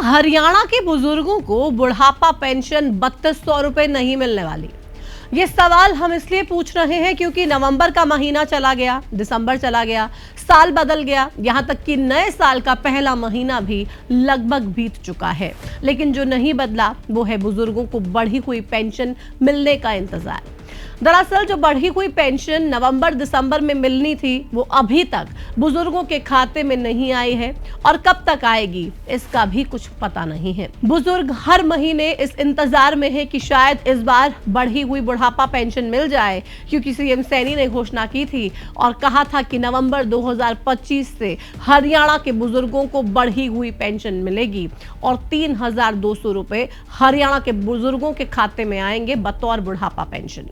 हरियाणा के बुजुर्गों को बुढ़ापा पेंशन 3200 रुपए नहीं मिलने वाली? ये सवाल हम इसलिए पूछ रहे हैं क्योंकि नवंबर का महीना चला गया, दिसंबर चला गया, साल बदल गया, यहां तक कि नए साल का पहला महीना भी लगभग बीत चुका है। लेकिन जो नहीं बदला वो है बुजुर्गों को बढ़ी हुई पेंशन मिलने का इंतजार। दरअसल जो बढ़ी हुई पेंशन नवंबर दिसंबर में मिलनी थी वो अभी तक बुजुर्गों के खाते में नहीं आई है और कब तक आएगी इसका भी कुछ पता नहीं है। बुजुर्ग हर महीने इस इंतजार में है कि शायद इस बार बढ़ी हुई बुढ़ापा पेंशन मिल जाए, क्योंकि सीएम सैनी ने घोषणा की थी और कहा था कि नवंबर 2025 से हरियाणा के बुजुर्गों को बढ़ी हुई पेंशन मिलेगी और 3200 रुपए हरियाणा के बुजुर्गों के खाते में आएंगे बतौर बुढ़ापा पेंशन।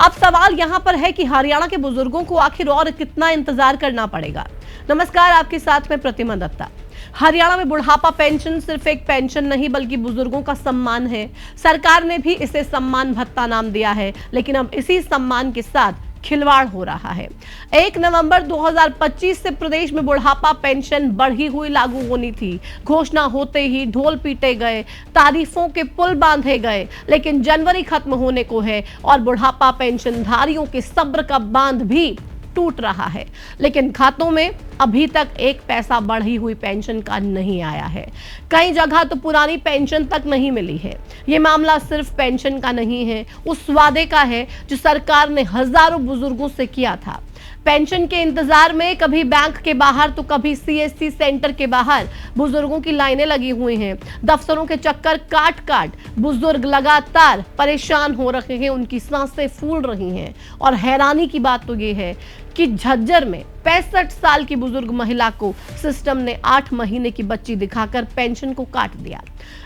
अब सवाल यहां पर है कि हरियाणा के बुजुर्गों को आखिर और कितना इंतजार करना पड़ेगा। नमस्कार, आपके साथ में प्रतिमा दत्ता। हरियाणा में बुढ़ापा पेंशन सिर्फ एक पेंशन नहीं बल्कि बुजुर्गों का सम्मान है। सरकार ने भी इसे सम्मान भत्ता नाम दिया है, लेकिन अब इसी सम्मान के साथ खिलवाड़ हो रहा है। 1 नवंबर 2025 से प्रदेश में बुढ़ापा पेंशन बढ़ी हुई लागू होनी थी। घोषणा होते ही ढोल पीटे गए, तारीफों के पुल बांधे गए, लेकिन जनवरी खत्म होने को है और बुढ़ापा पेंशनधारियों के सब्र का बांध भी टूट रहा है, लेकिन खातों में अभी तक एक पैसा बढ़ी हुई पेंशन का नहीं आया है। कई जगह तो पुरानी पेंशन तक नहीं मिली है। ये मामला सिर्फ पेंशन का नहीं है, उस वादे का है जो सरकार ने हजारों बुजुर्गों से किया था। पेंशन के इंतजार में कभी बैंक के बाहर तो कभी सीएससी सेंटर के बाहर बुजुर्गों की लाइनें लगी हुई हैं। दफ्तरों के चक्कर काट काट बुजुर्ग लगातार परेशान हो रहे हैं, उनकी सांसें फूल रही हैं। और हैरानी की बात तो ये है कि झज्जर में 65 साल की बुजुर्ग महिला को सिस्टम ने 8 महीने की बच्ची दिखाकर पेंशन को काट दिया।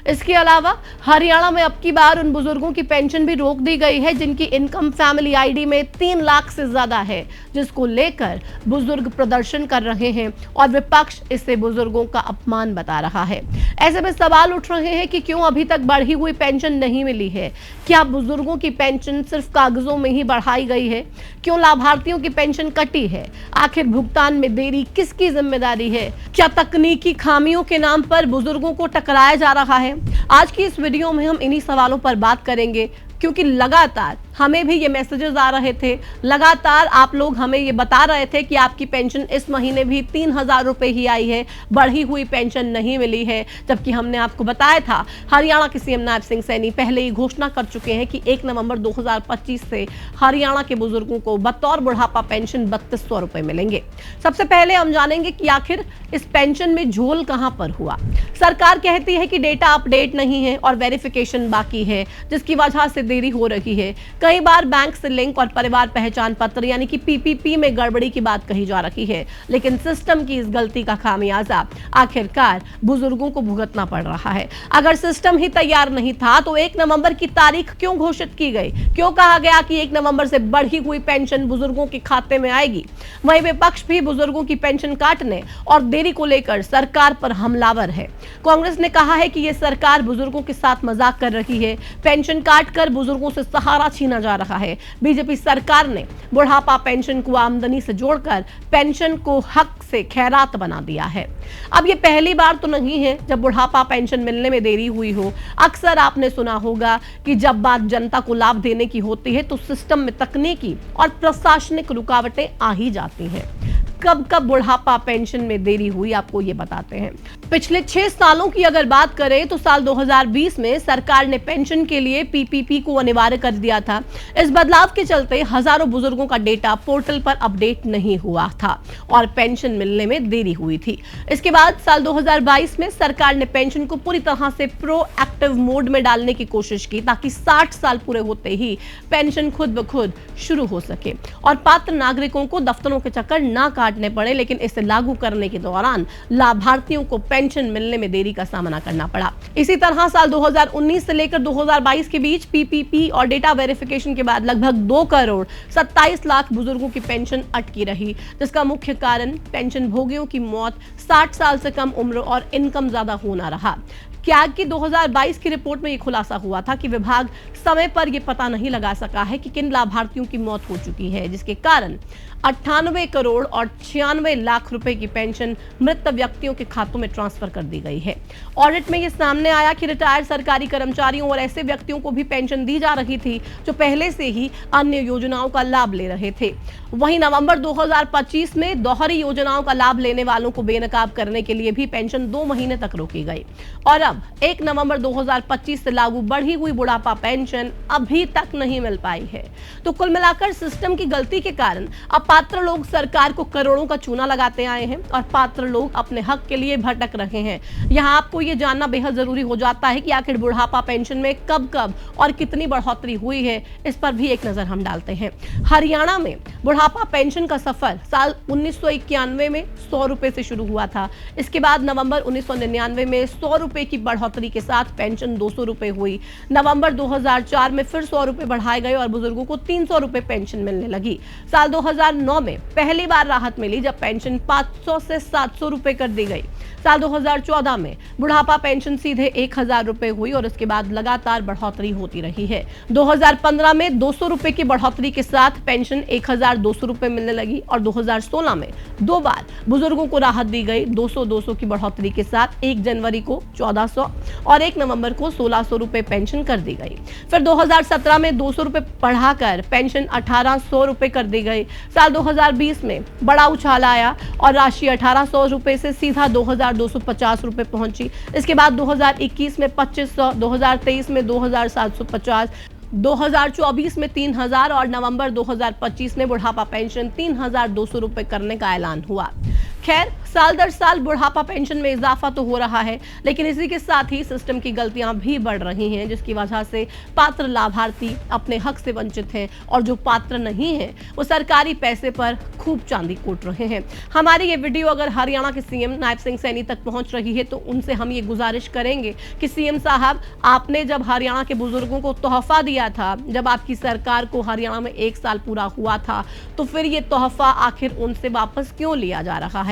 इसके अलावा हरियाणा में अब की बार उन बुजुर्गों की पेंशन भी रोक दी गई है जिनकी इनकम फैमिली आईडी में 3 लाख से ज्यादा है, जिसको लेकर बुजुर्ग प्रदर्शन कर रहे हैं और विपक्ष इसे बुजुर्गों का अपमान बता रहा है। ऐसे में सवाल उठ रहे हैं कि क्यों अभी तक बढ़ी हुई पेंशन नहीं मिली है? क्या बुजुर्गों की पेंशन सिर्फ कागजों में ही बढ़ाई गई है? क्यों लाभार्थियों की पेंशन कटी है? आखिर भुगतान में देरी किसकी जिम्मेदारी है? क्या तकनीकी खामियों के नाम पर बुजुर्गों को टकराया जा रहा है? आज की इस वीडियो में हम इन्हीं सवालों पर बात करेंगे, क्योंकि लगातार हमें भी ये मैसेजेस आ रहे थे, लगातार आप लोग हमें ये बता रहे थे कि आपकी पेंशन इस महीने भी 3000 रुपए ही आई है, बढ़ी हुई पेंशन नहीं मिली है। जबकि हमने आपको बताया था हरियाणा के सीएम नायब सिंह सैनी पहले ही घोषणा कर चुके हैं कि 1 नवंबर 2025 से हरियाणा के बुजुर्गों को बतौर बुढ़ापा पेंशन 3200 रुपए मिलेंगे। सबसे पहले हम जानेंगे कि आखिर इस पेंशन में झोल कहां पर हुआ। सरकार कहती है कि डेटा अपडेट नहीं है और वेरिफिकेशन बाकी है, जिसकी वजह से देरी हो रही है। कई बार बैंक से लिंक और परिवार पहचान पत्र यानी कि पीपीपी में गड़बड़ी की बात कही जा रही है, लेकिन सिस्टम की इस गलती का खामियाजा आखिरकार बुजुर्गों को भुगतना पड़ रहा है। अगर सिस्टम ही तैयार नहीं था तो 1 नवंबर की तारीख क्यों घोषित की गई? क्यों कहा गया कि 1 नवंबर से बढ़ी हुई पेंशन बुजुर्गों के खाते में आएगी? वहीं विपक्ष भी बुजुर्गों की पेंशन काटने और देरी को लेकर सरकार पर हमलावर है। कांग्रेस ने कहा है कि यह सरकार बुजुर्गों के साथ मजाक कर रही है, पेंशन काटकर बुजुर्गों से सहारा छीना जा रहा है। बीजेपी सरकार ने बुढ़ापा पेंशन को आमदनी से जोड़कर पेंशन को हक से खैरात बना दिया है। अब ये पहली बार तो नहीं है जब बुढ़ापा पेंशन मिलने में देरी हुई हो। अक्सर आपने सुना होगा कि जब बात जनता को लाभ देने की होती है तो सिस्टम में तकनीकी और प्रशासनिक रुकावटें आ ही जाती हैं। कब कब बुढ़ापा पेंशन में देरी हुई, आपको ये बताते हैं। पिछले 6 सालों की अगर बात करें तो साल 2020 में सरकार ने पेंशन के लिए पीपीपी को अनिवार्य कर दिया था। इस बदलाव के चलते हजारों बुजुर्गों का डेटा पोर्टल पर अपडेट नहीं हुआ था और पेंशन मिलने में देरी हुई थी। इसके बाद साल 2022 में सरकार ने पेंशन को पूरी तरह से प्रोएक्टिव मोड में डालने की कोशिश की ताकि 60 साल पूरे होते ही पेंशन खुद ब खुद शुरू हो सके और पात्र नागरिकों को दफ्तरों के चक्कर ना काटने पड़े। लेकिन इसे लागू करने के दौरान लाभार्थियों को पेंशन मिलने में देरी का सामना करना पड़ा। इसी तरह साल 2019 से लेकर 2022 के बीच पीपीपी और डेटा वेरिफिकेशन के बाद लगभग 2 करोड़ 27 लाख बुजुर्गों की पेंशन अटकी रही, जिसका मुख्य कारण पेंशन भोगियों की मौत, 60 साल से कम उम्र और इनकम ज्यादा होना रहा। कैग की 2022 की रिपोर्ट में यह खुलासा हुआ था कि विभाग समय पर यह पता नहीं लगा सका है कि किन लाभार्थियों की मौत हो चुकी है, जिसके कारण 98 करोड़ और 96 लाख रुपए की पेंशन मृत व्यक्तियों के खातों में ट्रांसफर कर दी गई है। ऑडिट में यह सामने आया कि रिटायर्ड सरकारी कर्मचारियों और ऐसे व्यक्तियों को भी पेंशन दी जा रही थी जो पहले से ही अन्य योजनाओं का लाभ ले रहे थे। वहीं नवंबर 2025 में दोहरी योजनाओं का लाभ लेने वालों को बेनकाब करने के लिए भी पेंशन 2 महीने तक रोकी गई और अब 1 नवंबर 2025 से लागू बढ़ी हुई बुढ़ापा पेंशन अभी तक नहीं मिल पाई है। तो कुल मिलाकर सिस्टम की गलती के कारण अब पात्र लोग सरकार को करोड़ों का चूना लगाते आए हैं और पात्र लोग अपने हक के लिए भटक रहे हैं। यहाँ आपको ये जानना बेहद जरूरी हो जाता है कि आखिर बुढ़ापा पेंशन में कब कब और कितनी बढ़ोतरी हुई है, इस पर भी एक नजर हम डालते हैं। हरियाणा में बुढ़ापा पेंशन का सफर साल 1991 में 100 रुपए से शुरू हुआ था। इसके बाद नवंबर 1999 में 100 रुपए की बढ़ोतरी के साथ पेंशन 200 रुपए हुई। नवंबर 2004 में फिर 100 रुपए बढ़ाए गए और बुजुर्गों को 300 रुपए पेंशन मिलने लगी। साल 2009 में पहली बार राहत मिली जब पेंशन 500 से 700 रुपए कर दी गई। साल 2014 में बुढ़ापा पेंशन सीधे 1000 रुपए हुई और इसके बाद लगातार बढ़ोतरी होती रही है। 2015 में 200 रुपए की बढ़ोतरी के साथ पेंशन 1200 रुपए मिलने लगी और 2016 में 2 बार बुजुर्गों को राहत दी गई। 200 की बढ़ोतरी के साथ 1 जनवरी को 1400 और 1 नवंबर को 1600 रुपए पेंशन कर दी गई। फिर 2017 में 200 रुपए बढ़ाकर पेंशन 1800 रुपए कर दी गई। साल 2020 में बड़ा उछाल आया और राशि 1800 रुपए से सीधा 2250 रुपए पहुंची। इसके बाद 2021 में 2500, 2023 में 2750, 2024 में 3000 और नवंबर 2025 में बुढ़ापा पेंशन 3200 रुपए करने का ऐलान हुआ। खैर, साल दर साल बुढ़ापा पेंशन में इजाफा तो हो रहा है, लेकिन इसी के साथ ही सिस्टम की गलतियां भी बढ़ रही हैं, जिसकी वजह से पात्र लाभार्थी अपने हक से वंचित हैं और जो पात्र नहीं हैं वो सरकारी पैसे पर खूब चांदी कूट रहे हैं। हमारी ये वीडियो अगर हरियाणा के सीएम नायब सिंह सैनी तक पहुंच रही है तो उनसे हम ये गुजारिश करेंगे कि सीएम साहब, आपने जब हरियाणा के बुजुर्गों को तोहफा दिया था, जब आपकी सरकार को हरियाणा में 1 साल पूरा हुआ था, तो फिर ये तोहफा आखिर उनसे वापस क्यों लिया जा रहा है?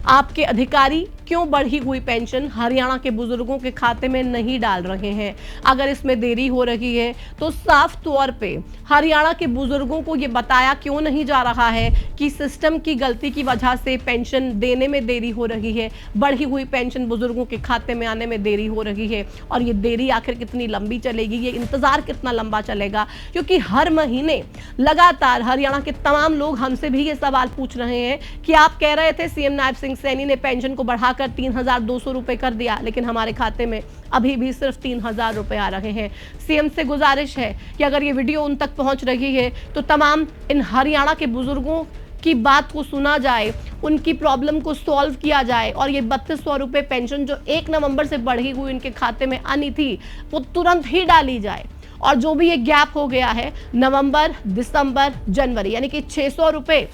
आपके अधिकारी क्यों बढ़ी हुई पेंशन हरियाणा के बुजुर्गों के खाते में नहीं डाल रहे हैं? अगर इसमें देरी हो रही है तो साफ तौर पे हरियाणा के बुजुर्गों को ये बताया क्यों नहीं जा रहा है कि सिस्टम की गलती की वजह से पेंशन देने में देरी हो रही है, बढ़ी हुई पेंशन बुजुर्गों के खाते में आने में देरी हो रही है और ये देरी आखिर कितनी लंबी चलेगी, ये इंतजार कितना लंबा चलेगा? क्योंकि हर महीने लगातार हरियाणा के तमाम लोग हमसे भी ये सवाल पूछ रहे हैं कि आप कह रहे थे सीएम नायब सिंह सैनी ने पेंशन को बढ़ाकर 3200 रुपए कर दिया, लेकिन हमारे खाते में अभी भी सिर्फ 3000 रुपए आ रहे हैं। सीएम से गुजारिश है कि अगर ये वीडियो उन तक पहुंच रही है तो तमाम इन हरियाणा के बुजुर्गों की बात को सुना जाए, उनकी प्रॉब्लम को सॉल्व किया जाए और ये 3200 रुपए पेंशन जो 1 नवंबर से बढ़ी हुई उनके खाते में आनी थी वो तुरंत ही डाली जाए। और जो भी ये गैप हो गया है नवंबर, दिसंबर, जनवरी, यानी कि 600 रुपए,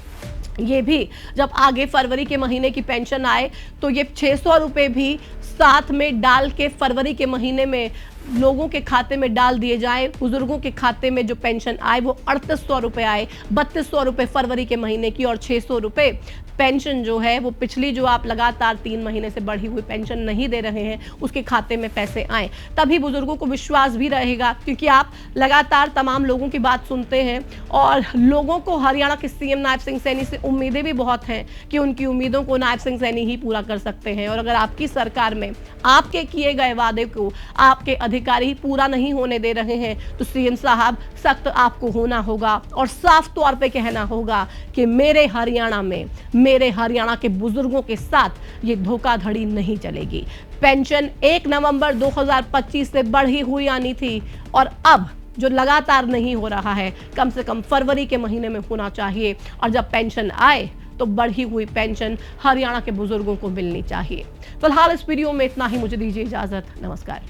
ये भी जब आगे फरवरी के महीने की पेंशन आए तो ये 600 रुपए भी साथ में डाल के फरवरी के महीने में लोगों के खाते में डाल दिए जाए। बुजुर्गों के खाते में जो पेंशन आए वो 3800 रुपए आए, 3200 रुपए फरवरी के महीने की और 600 रुपए पेंशन जो है वो पिछली जो आप लगातार 3 महीने से बढ़ी हुई पेंशन नहीं दे रहे हैं उसके खाते में पैसे आए, तभी बुजुर्गों को विश्वास भी रहेगा। क्योंकि आप लगातार तमाम लोगों की बात सुनते हैं और लोगों को हरियाणा के सीएम नायब सिंह सैनी से उम्मीदें भी बहुत हैं कि उनकी उम्मीदों को नायब सिंह सैनी ही पूरा कर सकते हैं। और अगर आपकी सरकार में आपके किए गए वादे को आपके अधिकारी पूरा नहीं होने दे रहे हैं तो सीएम साहब सख्त आपको होना होगा और साफ तौर पे कहना होगा कि मेरे हरियाणा में, मेरे हरियाणा के बुजुर्गों के साथ ये धोखाधड़ी नहीं चलेगी। पेंशन 1 नवंबर 2025 से बढ़ी हुई आनी थी और अब जो लगातार नहीं हो रहा है, कम से कम फरवरी के महीने में होना चाहिए और जब पेंशन आए तो बढ़ी हुई पेंशन हरियाणा के बुजुर्गों को मिलनी चाहिए। फिलहाल इस वीडियो में इतना ही, मुझे दीजिए इजाजत, नमस्कार।